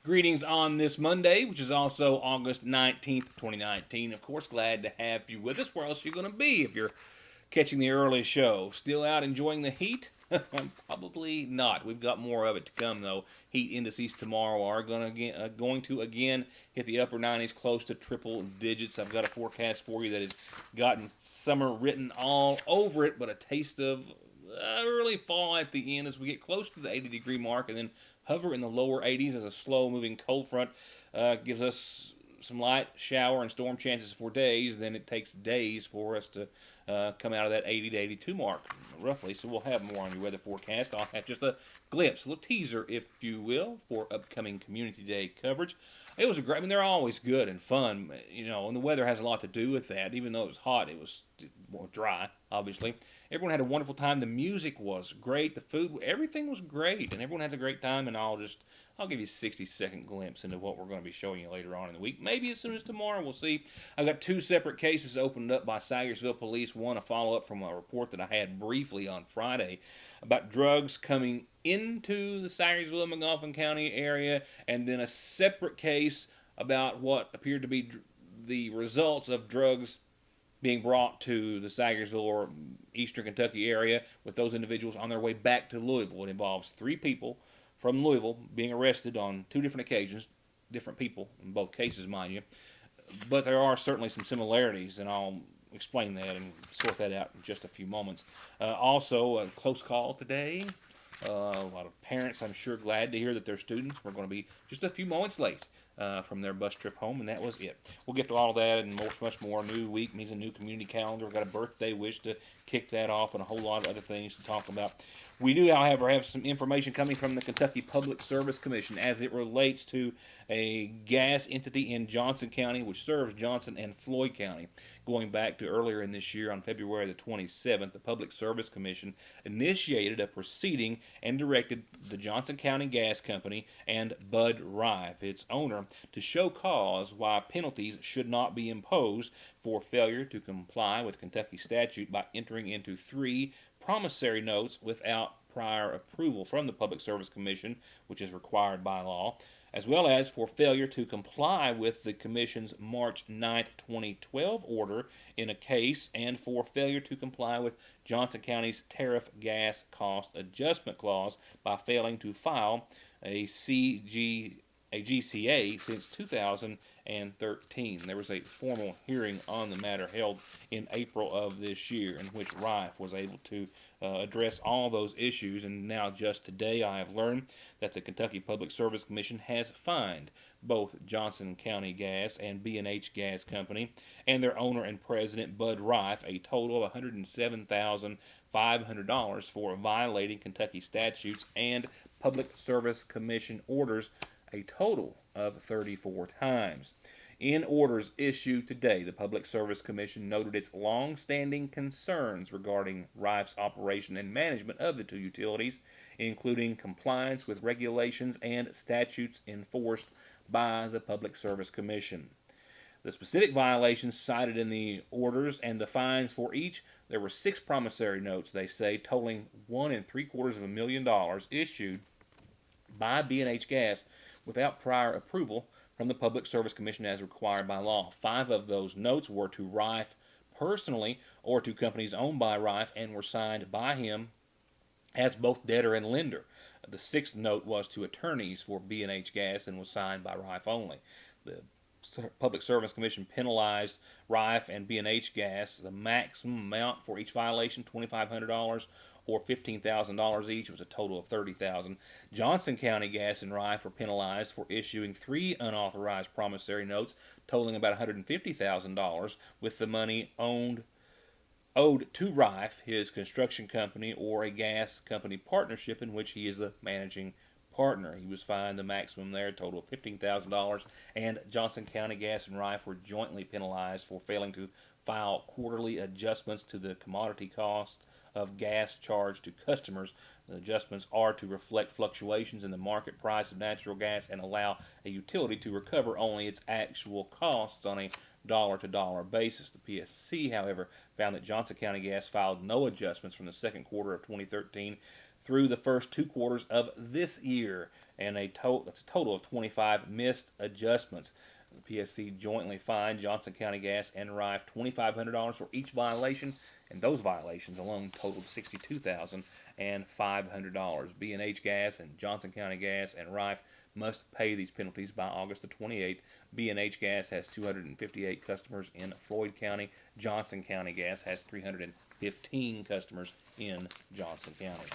Greetings on this Monday, which is also August 19th, 2019. Of course, glad to have you with us. Where else are you going to be if you're catching the early show? Still out enjoying the heat? Probably not. We've got more of it to come, though. Heat indices tomorrow are going to again hit the upper 90s, close to triple digits. I've got a forecast for you that has gotten summer written all over it, but a taste of early fall at the end as we get close to the 80-degree mark and then hover in the lower 80s as a slow-moving cold front gives us some light shower and storm chances for days. Then it takes days for us to come out of that 80 to 82 mark, roughly. So we'll have more on your weather forecast. I'll have just a glimpse, a little teaser, if you will, for upcoming Community Day coverage. It was a great. I mean, they're always good and fun, and the weather has a lot to do with that. Even though it was hot, it was more dry, obviously. Everyone had a wonderful time. The music was great. The food, everything was great, and everyone had a great time. And I'll give you a 60-second glimpse into what we're going to be showing you later on in the week. Maybe as soon as tomorrow, we'll see. I've got two separate cases opened up by Sayersville Police. One, a follow-up from a report that I had briefly on Friday about drugs coming into the Sayersville, Magoffin County area, and then a separate case about what appeared to be the results of drugs being brought to the Sayersville or eastern Kentucky area with those individuals on their way back to Louisville. It involves 3 people from Louisville being arrested on 2 different occasions, different people in both cases, mind you. But there are certainly some similarities, and I'll explain that and sort that out in just a few moments. Also, a close call today. A lot of parents, I'm sure, glad to hear that their students were going to be just a few moments late from their bus trip home, and that was it. We'll get to all that and much more. New week means a new community calendar. We've got a birthday wish to kick that off and a whole lot of other things to talk about. We do, however, have some information coming from the Kentucky Public Service Commission as it relates to a gas entity in Johnson County, which serves Johnson and Floyd County. Going back to earlier in this year, on February the 27th, the Public Service Commission initiated a proceeding and directed the Johnson County Gas Company and Bud Rife, its owner, to show cause why penalties should not be imposed for failure to comply with Kentucky statute by entering into 3 promissory notes without prior approval from the Public Service Commission, which is required by law, as well as for failure to comply with the Commission's March 9, 2012 order in a case, and for failure to comply with Johnson County's Tariff Gas Cost Adjustment Clause by failing to file a GCA since 2013. There was a formal hearing on the matter held in April of this year in which Rife was able to address all those issues, and now just today I have learned that the Kentucky Public Service Commission has fined both Johnson County Gas and B&H Gas Company and their owner and president Bud Rife a total of $107,500 for violating Kentucky statutes and Public Service Commission orders a total of 34 times. In orders issued today, the Public Service Commission noted its long-standing concerns regarding Rife's operation and management of the 2 utilities, including compliance with regulations and statutes enforced by the Public Service Commission. The specific violations cited in the orders and the fines for each, there were 6 promissory notes, they say, totaling $1.75 million issued by B&H Gas without prior approval from the Public Service Commission as required by law. 5 of those notes were to Rife personally or to companies owned by Rife and were signed by him as both debtor and lender. The 6th note was to attorneys for B&H Gas and was signed by Rife only. The Public Service Commission penalized Rife and B&H Gas. The maximum amount for each violation, $2,500 or $15,000 each. It was a total of $30,000. Johnson County Gas and Rife were penalized for issuing 3 unauthorized promissory notes totaling about $150,000 with the money owed to Rife, his construction company, or a gas company partnership in which he is a managing partner. He was fined the maximum there, a total of $15,000, and Johnson County Gas and Rife were jointly penalized for failing to file quarterly adjustments to the commodity cost of gas charged to customers. The adjustments are to reflect fluctuations in the market price of natural gas and allow a utility to recover only its actual costs on a dollar-to-dollar basis. The PSC, however, found that Johnson County Gas filed no adjustments from the second quarter of 2013 through the first 2 quarters of this year, and that's a total of 25 missed adjustments. The PSC jointly fined Johnson County Gas and Rife $2,500 for each violation, and those violations alone totaled $62,500. B&H Gas and Johnson County Gas and Rife must pay these penalties by August the 28th. B&H Gas has 258 customers in Floyd County. Johnson County Gas has 315 customers in Johnson County.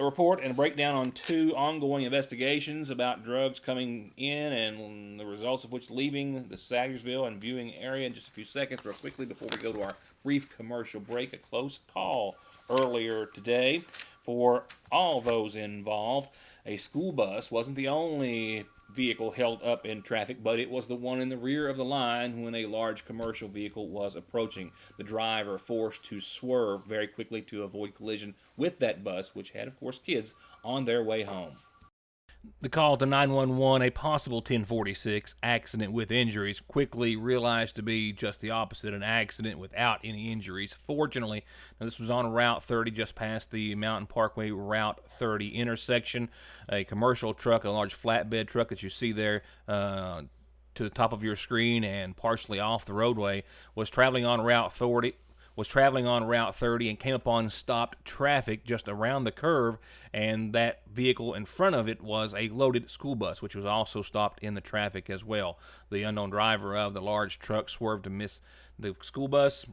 A report and a breakdown on 2 ongoing investigations about drugs coming in and the results of which leaving the Sagersville and viewing area in just a few seconds. Real quickly before we go to our brief commercial break, a close call earlier today for all those involved. A school bus wasn't the only vehicle held up in traffic, but it was the one in the rear of the line when a large commercial vehicle was approaching. The driver forced to swerve very quickly to avoid collision with that bus, which had, of course, kids on their way home. The call to 911, a possible 1046 accident with injuries, quickly realized to be just the opposite, an accident without any injuries. Fortunately, now this was on Route 30, just past the Mountain Parkway Route 30 intersection. A commercial truck, a large flatbed truck that you see there to the top of your screen and partially off the roadway, was traveling on Route 30 and came upon stopped traffic just around the curve, and that vehicle in front of it was a loaded school bus, which was also stopped in the traffic as well. The unknown driver of the large truck swerved to miss the school bus,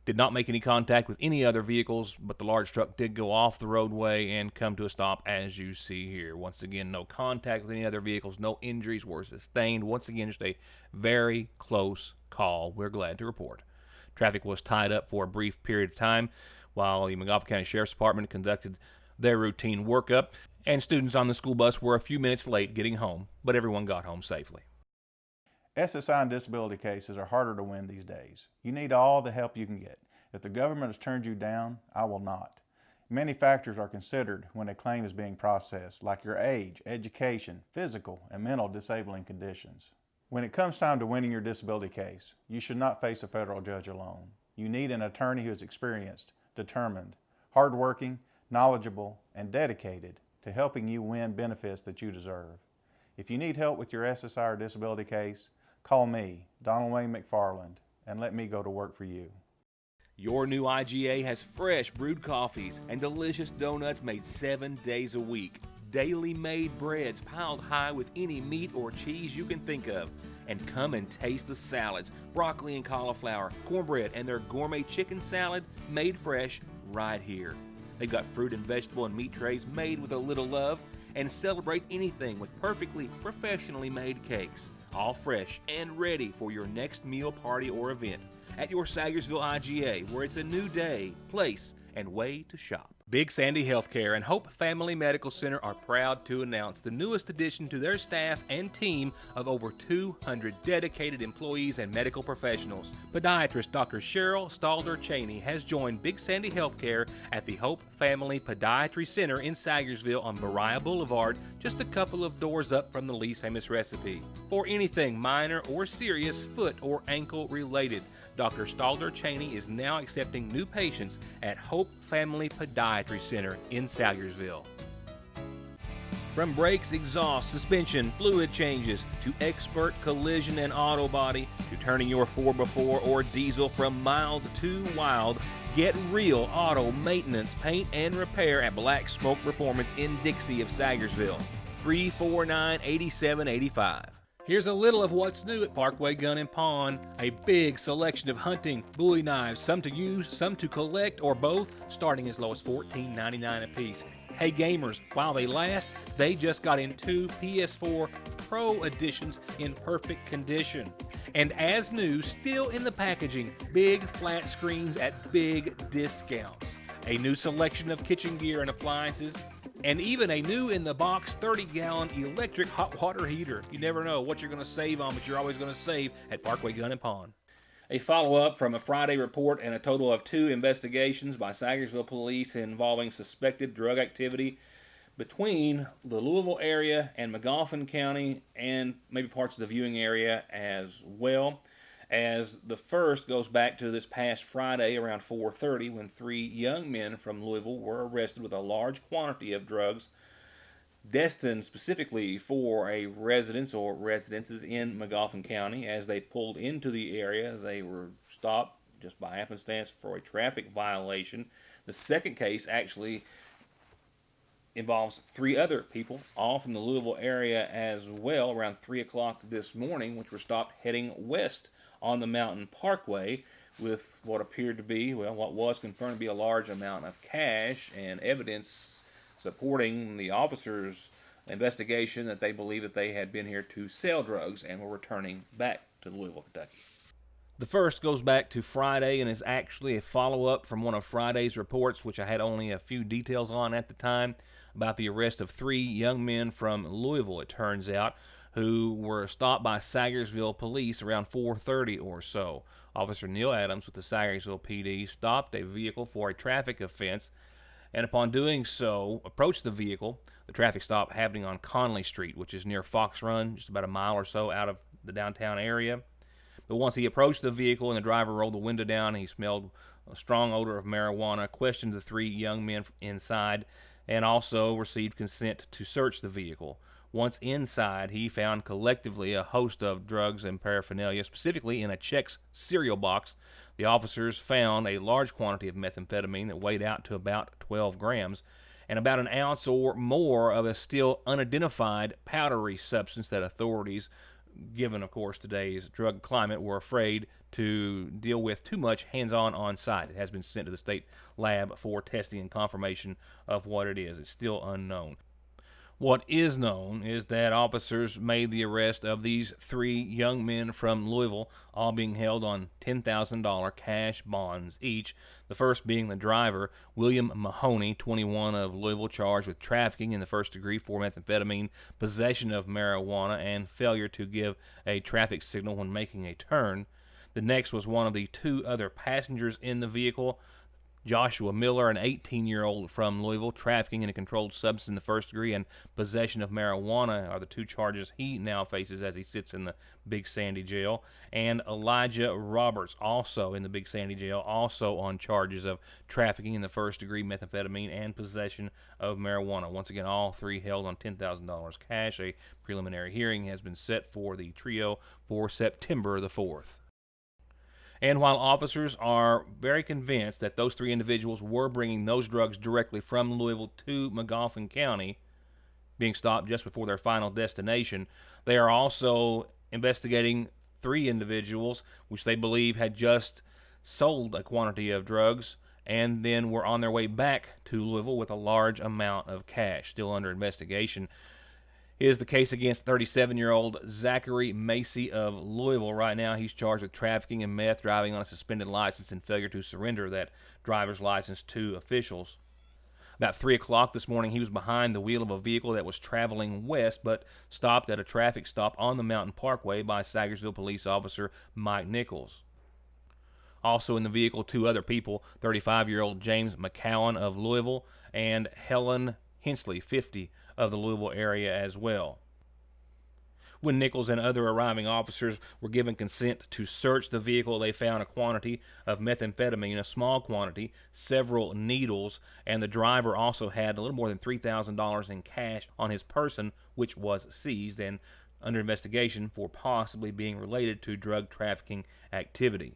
did not make any contact with any other vehicles, but the large truck did go off the roadway and come to a stop as you see here. Once again, no contact with any other vehicles, no injuries were sustained. Once again, just a very close call, we're glad to report. Traffic was tied up for a brief period of time while the Montgomery County Sheriff's Department conducted their routine workup, and students on the school bus were a few minutes late getting home, but everyone got home safely. SSI and disability cases are harder to win these days. You need all the help you can get. If the government has turned you down, I will not. Many factors are considered when a claim is being processed, like your age, education, physical, and mental disabling conditions. When it comes time to winning your disability case, you should not face a federal judge alone. You need an attorney who is experienced, determined, hardworking, knowledgeable, and dedicated to helping you win benefits that you deserve. If you need help with your SSI or disability case, call me, Donald Wayne McFarland, and let me go to work for you. Your new IGA has fresh brewed coffees and delicious donuts made 7 days a week. Daily made breads piled high with any meat or cheese you can think of. And come and taste the salads, broccoli and cauliflower, cornbread, and their gourmet chicken salad made fresh right here. They've got fruit and vegetable and meat trays made with a little love, and celebrate anything with perfectly professionally made cakes. All fresh and ready for your next meal, party, or event at your Sagersville IGA, where it's a new day, place, and way to shop. Big Sandy Healthcare and Hope Family Medical Center are proud to announce the newest addition to their staff and team of over 200 dedicated employees and medical professionals. Podiatrist Dr. Cheryl Stalder Cheney has joined Big Sandy Healthcare at the Hope Family Podiatry Center in Sagersville on Beriah Boulevard, just a couple of doors up from the least famous recipe. For anything minor or serious foot or ankle related, Dr. Stalder Cheney is now accepting new patients at Hope Family Podiatry Center in Sagersville. From brakes, exhaust, suspension, fluid changes, to expert collision and auto body, to turning your 4x4 or diesel from mild to wild, get real auto maintenance, paint, and repair at Black Smoke Performance in Dixie of Sagersville. 349-8785. Here's a little of what's new at Parkway Gun and Pawn. A big selection of hunting, bowie knives, some to use, some to collect, or both, starting as low as $14.99 a piece. Hey gamers, while they last, they just got in 2 PS4 Pro editions in perfect condition. And as new, still in the packaging, big flat screens at big discounts. A new selection of kitchen gear and appliances, and even a new in-the-box 30-gallon electric hot water heater. You never know what you're going to save on, but you're always going to save at Parkway Gun and Pawn. A follow-up from a Friday report and a total of 2 investigations by Sagersville police involving suspected drug activity between the Louisville area and Montgomery County, and maybe parts of the viewing area as well. As the first goes back to this past Friday around 4:30 when 3 young men from Louisville were arrested with a large quantity of drugs destined specifically for a residence or residences in McGoffin County. As they pulled into the area, they were stopped just by happenstance for a traffic violation. The second case actually involves 3 other people, all from the Louisville area as well, around 3 o'clock this morning, which were stopped heading west on the Mountain Parkway with what appeared to be, well, what was confirmed to be a large amount of cash and evidence supporting the officers' investigation that they believe that they had been here to sell drugs and were returning back to Louisville, Kentucky. The first goes back to Friday and is actually a follow-up from one of Friday's reports, which I had only a few details on at the time, about the arrest of 3 young men from Louisville, it turns out, who were stopped by Sagersville police around 4:30 or so. Officer Neil Adams with the Sagersville PD stopped a vehicle for a traffic offense, and upon doing so, approached the vehicle. The traffic stop happening on Conley Street, which is near Fox Run, just about a mile or so out of the downtown area. But once he approached the vehicle and the driver rolled the window down, he smelled a strong odor of marijuana, questioned the 3 young men inside, and also received consent to search the vehicle. Once inside, he found collectively a host of drugs and paraphernalia, specifically in a Chex cereal box. The officers found a large quantity of methamphetamine that weighed out to about 12 grams, and about an ounce or more of a still unidentified powdery substance that authorities, given, of course, today's drug climate, were afraid to deal with too much hands-on on site. It has been sent to the state lab for testing and confirmation of what it is. It's still unknown. What is known is that officers made the arrest of these 3 young men from Louisville, all being held on $10,000 cash bonds each. The first being the driver, William Mahoney, 21, of Louisville, charged with trafficking in the first degree for methamphetamine, possession of marijuana, and failure to give a traffic signal when making a turn. The next was one of the 2 other passengers in the vehicle, Joshua Miller, an 18-year-old from Louisville, trafficking in a controlled substance in the first degree, and possession of marijuana are the 2 charges he now faces as he sits in the Big Sandy jail. And Elijah Roberts, also in the Big Sandy jail, also on charges of trafficking in the first degree, methamphetamine, and possession of marijuana. Once again, all 3 held on $10,000 cash. A preliminary hearing has been set for the trio for September the 4th. And while officers are very convinced that those 3 individuals were bringing those drugs directly from Louisville to McGoffin County, being stopped just before their final destination, they are also investigating 3 individuals which they believe had just sold a quantity of drugs and then were on their way back to Louisville with a large amount of cash. Still under investigation is the case against 37-year-old Zachary Macy of Louisville. Right now, he's charged with trafficking and meth, driving on a suspended license, and failure to surrender that driver's license to officials. About 3 o'clock this morning, he was behind the wheel of a vehicle that was traveling west, but stopped at a traffic stop on the Mountain Parkway by Sagersville police officer Mike Nichols. Also in the vehicle, 2 other people, 35-year-old James McCowan of Louisville and Helen Hensley, 50, of the Louisville area as well. When Nichols and other arriving officers were given consent to search the vehicle, they found a quantity of methamphetamine, a small quantity, several needles, and the driver also had a little more than $3,000 in cash on his person, which was seized and under investigation for possibly being related to drug trafficking activity.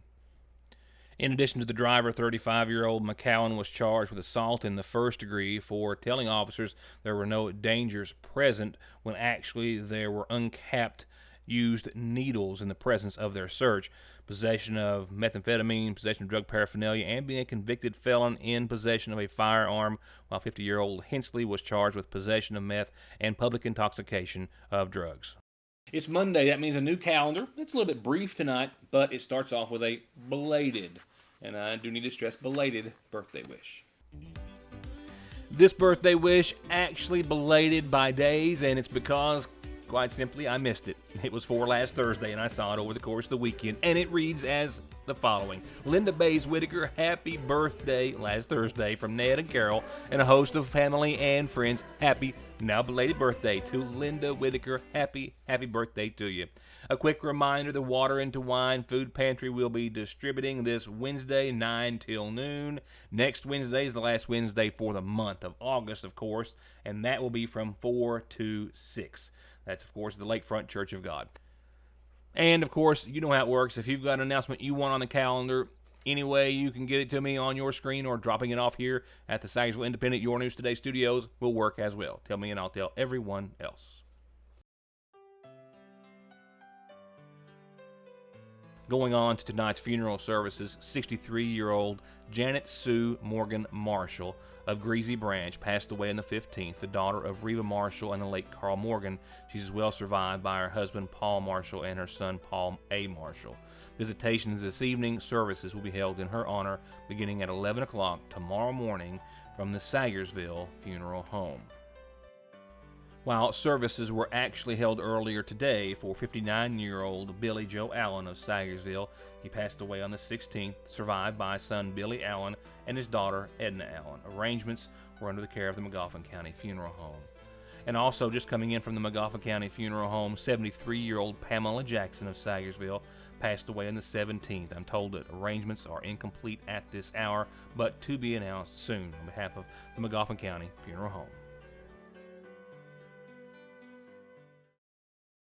In addition to the driver, 35-year-old McCowan was charged with assault in the first degree for telling officers there were no dangers present when actually there were uncapped used needles in the presence of their search, possession of methamphetamine, possession of drug paraphernalia, and being a convicted felon in possession of a firearm, while 50-year-old Hensley was charged with possession of meth and public intoxication of drugs. It's Monday. That means a new calendar. It's a little bit brief tonight, but it starts off with a belated, and I do need to stress, belated birthday wish. This birthday wish actually belated by days, and it's because, quite simply, I missed it. It was for last Thursday, and I saw it over the course of the weekend, and it reads as the following. Linda Bays Whitaker, happy birthday last Thursday from Ned and Carol and a host of family and friends. Happy Now, belated birthday to Linda Whitaker. Happy birthday to you. A quick reminder, the Water into Wine Food Pantry will be distributing this Wednesday, 9 till noon. Next Wednesday is the last Wednesday for the month of August, of course, and that will be from 4 to 6. That's, of course, the Lakefront Church of God. And, of course, you know how it works. If you've got an announcement you want on the calendar, any way you can get it to me on your screen or dropping it off here at the Sagersville Independent Your News Today studios will work as well. Tell me and I'll tell everyone else. Going on to tonight's funeral services, 63-year-old Janet Sue Morgan Marshall of Greasy Branch passed away on the 15th, the daughter of Reba Marshall and the late Carl Morgan. She's well survived by her husband Paul Marshall and her son Paul A. Marshall. Visitations this evening, services will be held in her honor beginning at 11 o'clock tomorrow morning from the Sagersville Funeral Home. While services were actually held earlier today for 59-year-old Billy Joe Allen of Sagersville. He passed away on the 16th, survived by son Billy Allen and his daughter Edna Allen. Arrangements were under the care of the McGoffin County Funeral Home. And also just coming in from the McGoffin County Funeral Home, 73-year-old Pamela Jackson of Sagersville passed away on the 17th. I'm told that arrangements are incomplete at this hour, but to be announced soon on behalf of the McGoffin County Funeral Home.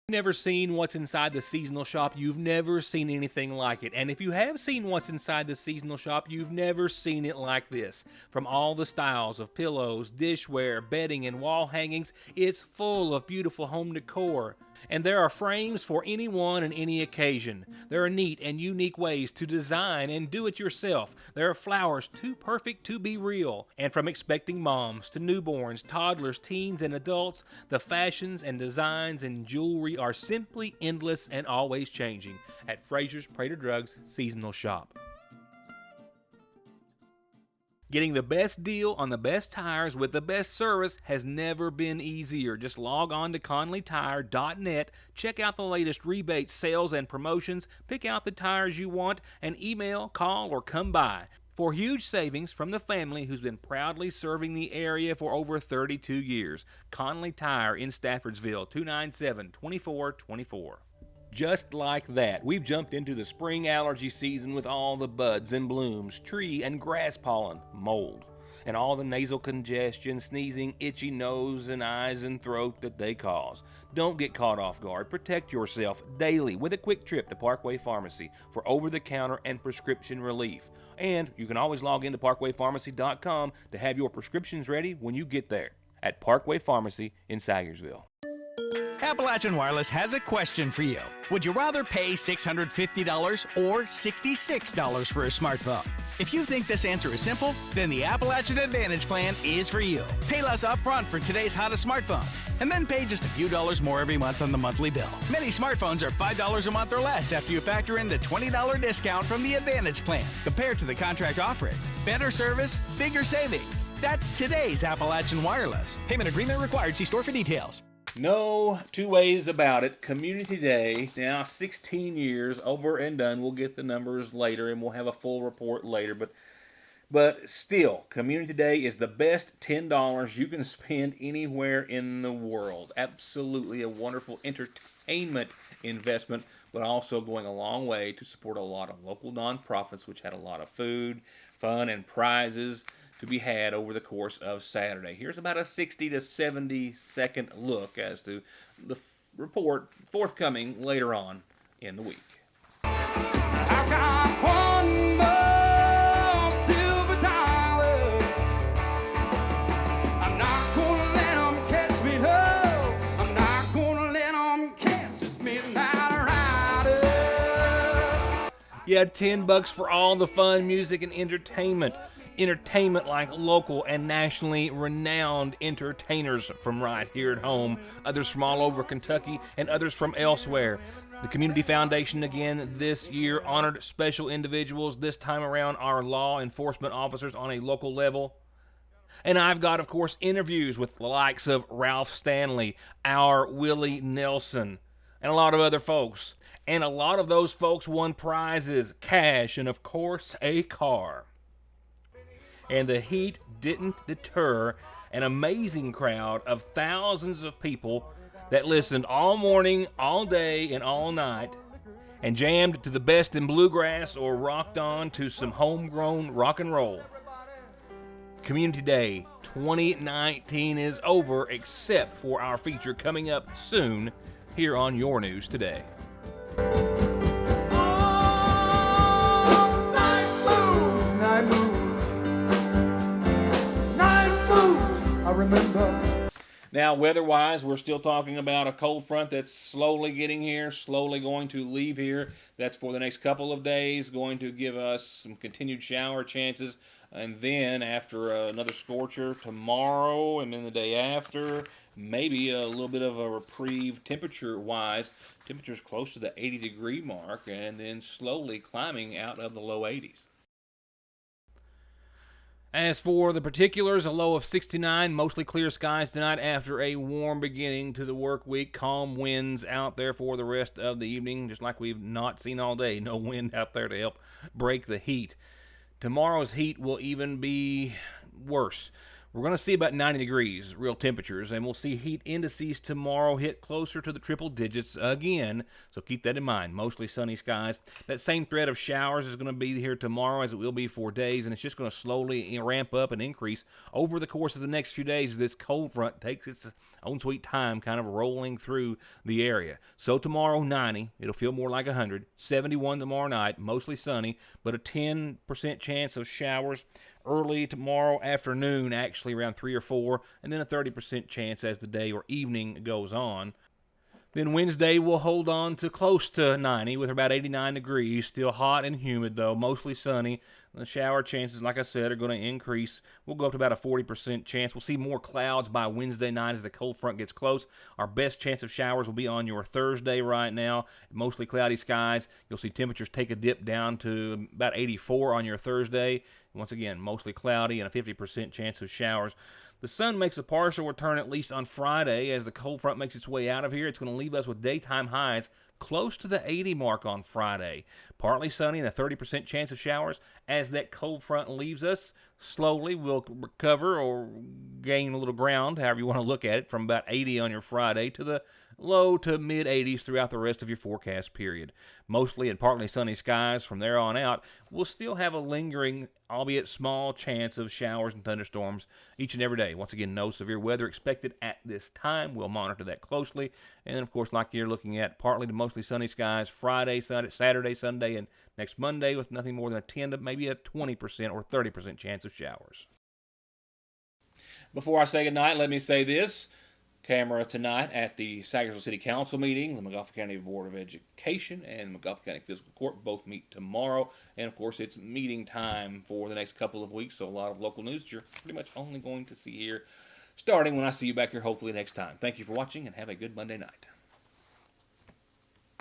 Never seen what's inside the seasonal shop, you've never seen anything like it. And if you have seen what's inside the seasonal shop, you've never seen it like this. From all the styles of pillows, dishware, bedding, and wall hangings, it's full of beautiful home decor. And there are frames for anyone and any occasion. There are neat and unique ways to design and do it yourself. There are flowers too perfect to be real. And from expecting moms to newborns, toddlers, teens, and adults, the fashions and designs and jewelry are simply endless and always changing at Fraser's Prater Drugs Seasonal Shop. Getting the best deal on the best tires with the best service has never been easier. Just log on to ConleyTire.net, check out the latest rebates, sales, and promotions, pick out the tires you want, and email, call, or come by for huge savings from the family who's been proudly serving the area for over 32 years. Conley Tire in Staffordsville, 297-2424. Just like that, we've jumped into the spring allergy season with all the buds and blooms, tree and grass pollen, mold, and all the nasal congestion, sneezing, itchy nose and eyes and throat that they cause. Don't get caught off guard. Protect yourself daily with a quick trip to Parkway Pharmacy for over-the-counter and prescription relief. And you can always log into parkwaypharmacy.com to have your prescriptions ready when you get there at Parkway Pharmacy in Sagersville. Appalachian Wireless has a question for you. Would you rather pay $650 or $66 for a smartphone? If you think this answer is simple, then the Appalachian Advantage plan is for you. Pay less upfront for today's hottest smartphones, and then pay just a few dollars more every month on the monthly bill. Many smartphones are $5 a month or less after you factor in the $20 discount from the Advantage plan, compared to the contract offering. Better service, bigger savings. That's today's Appalachian Wireless. Payment agreement required. See store for details. No two ways about it. Community Day, now 16 years, over and done. We'll get the numbers later, and we'll have a full report later. But still, Community Day is the best $10 you can spend anywhere in the world. Absolutely a wonderful entertainment investment, but also going a long way to support a lot of local nonprofits, which had a lot of food, fun, and prizes to be had over the course of Saturday. Here's about a 60 to 70 second look as to the report forthcoming later on in the week. I've got one more silver dollar. I'm not gonna let 'em catch me, no. I'm not gonna let 'em catch this midnight rider. Yeah, $10 for all the fun, music, and entertainment. Entertainment like local and nationally renowned entertainers from right here at home, others from all over Kentucky, and others from elsewhere. The Community Foundation again this year honored special individuals, this time around our law enforcement officers on a local level. And I've got, of course, interviews with the likes of Ralph Stanley, our Willie Nelson, and a lot of other folks. And a lot of those folks won prizes, cash, and of course, a car. And the heat didn't deter an amazing crowd of thousands of people that listened all morning, all day, and all night, and jammed to the best in bluegrass or rocked on to some homegrown rock and roll. Community Day 2019 is over, except for our feature coming up soon here on Your News Today. I remember. Now, weather-wise, we're still talking about a cold front that's slowly getting here, slowly going to leave here. That's for the next couple of days, going to give us some continued shower chances. And then, after another scorcher tomorrow and then the day after, maybe a little bit of a reprieve temperature-wise. Temperatures close to the 80-degree mark, and then slowly climbing out of the low 80s. As for the particulars, a low of 69, mostly clear skies tonight after a warm beginning to the work week. Calm winds out there for the rest of the evening, just like we've not seen all day. No wind out there to help break the heat. Tomorrow's heat will even be worse. We're going to see about 90 degrees real temperatures, and we'll see heat indices tomorrow hit closer to the triple digits again, so keep that in mind. Mostly sunny skies. That same threat of showers is going to be here tomorrow as it will be for days, and it's just going to slowly ramp up and increase over the course of the next few days as this cold front takes its own sweet time kind of rolling through the area. So tomorrow, 90. It'll feel more like 100. 71 tomorrow night, mostly sunny, but a 10% chance of showers early tomorrow afternoon, actually around 3 or 4, and then a 30% chance as the day or evening goes on. Then Wednesday we'll hold on to close to 90 with about 89 degrees. Still hot and humid though, mostly sunny. The shower chances, like I said, are going to increase. We'll go up to about a 40% chance. We'll see more clouds by Wednesday night as the cold front gets close. Our best chance of showers will be on your Thursday right now. Mostly cloudy skies. You'll see temperatures take a dip down to about 84 on your Thursday. Once again, mostly cloudy and a 50% chance of showers. The sun makes a partial return at least on Friday as the cold front makes its way out of here. It's going to leave us with daytime highs close to the 80 mark on Friday. Partly sunny and a 30% chance of showers. As that cold front leaves us, slowly we'll recover or gain a little ground, however you want to look at it, from about 80 on your Friday to the low to mid 80s throughout the rest of your forecast period. Mostly and partly sunny skies from there on out. We'll still have a lingering, albeit small, chance of showers and thunderstorms each and every day. Once again, no severe weather expected at this time. We'll monitor that closely. And then, of course, like you're looking at, partly to mostly sunny skies Friday, Saturday, Sunday, and next Monday with nothing more than a 10 to maybe a 20% or 30% chance of showers. Before I say goodnight, let me say this. Camera tonight at the Sagersville City Council meeting. The Montgomery County Board of Education and Montgomery County Fiscal Court both meet tomorrow. And, of course, it's meeting time for the next couple of weeks, so a lot of local news that you're pretty much only going to see here starting when I see you back here hopefully next time. Thank you for watching, and have a good Monday night.